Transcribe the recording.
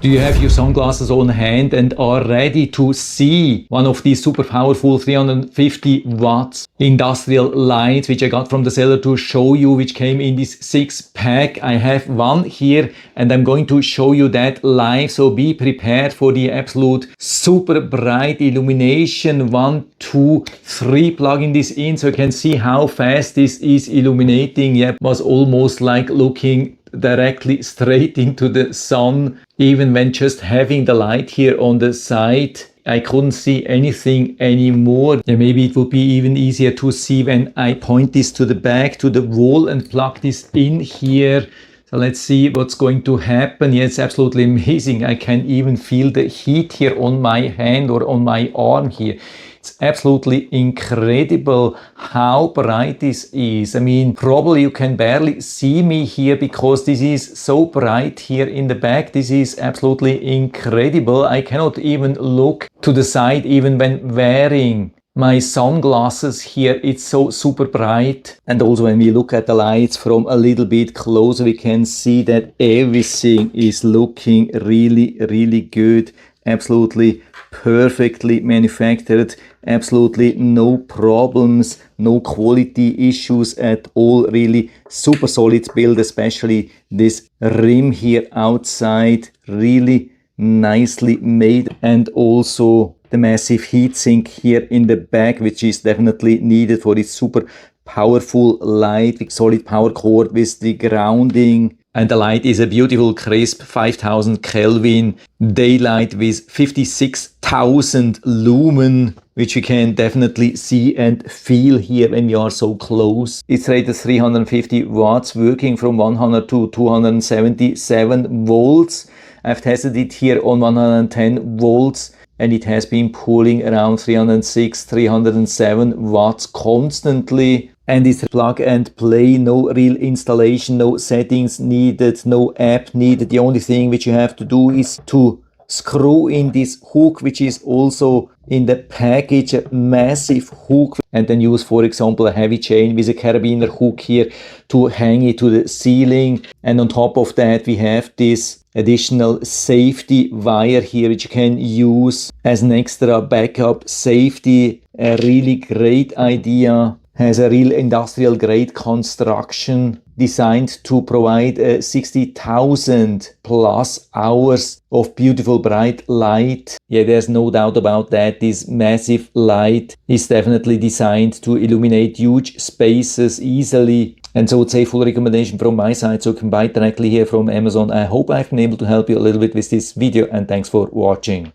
Do you have your sunglasses on hand and are ready to see one of these super powerful 350 watts industrial lights which I got from the seller to show you, which came in this 6-pack? I have one here and I'm going to show you that live, so be prepared for the absolute super bright illumination. 1, 2, 3, plugging this in so you can see how fast this is illuminating. Yep, was almost like looking directly straight into the sun. Even when just having the light here on the side, I couldn't see anything anymore. Yeah, maybe it would be even easier to see when I point this to the back, to the wall, and plug this in here. So let's see what's going to happen. Yeah, it's absolutely amazing. I can even feel the heat here on my hand or on my arm here. It's absolutely incredible how bright this is. I mean, probably you can barely see me here because this is so bright here in the back. This is absolutely incredible. I cannot even look to the side even when wearing my sunglasses here. It's so super bright. And also when we look at the lights from a little bit closer, we can see that everything is looking really good. Absolutely perfectly manufactured, absolutely no problems, no quality issues at all. Really super solid build, especially this rim here outside, really nicely made, and also the massive heatsink here in the back, which is definitely needed for this super powerful light with solid power cord with the grounding. And the light is a beautiful crisp 5000 Kelvin daylight with 56,000 lumen, which you can definitely see and feel here when you are so close. It's rated 350 watts, working from 100 to 277 volts. I've tested it here on 110 volts and it has been pulling around 306, 307 watts constantly. And it's plug and play, no real installation, no settings needed, no app needed. The only thing which you have to do is to screw in this hook, which is also in the package, a massive hook, and then use, for example, a heavy chain with a carabiner hook here to hang it to the ceiling. And on top of that, we have this additional safety wire here, which you can use as an extra backup safety. A really great idea. Has a real industrial grade construction designed to provide 60,000 plus hours of beautiful bright light. Yeah, there's no doubt about that. This massive light is definitely designed to illuminate huge spaces easily. And so it's a full recommendation from my side, so you can buy it directly here from Amazon. I hope I've been able to help you a little bit with this video, and thanks for watching.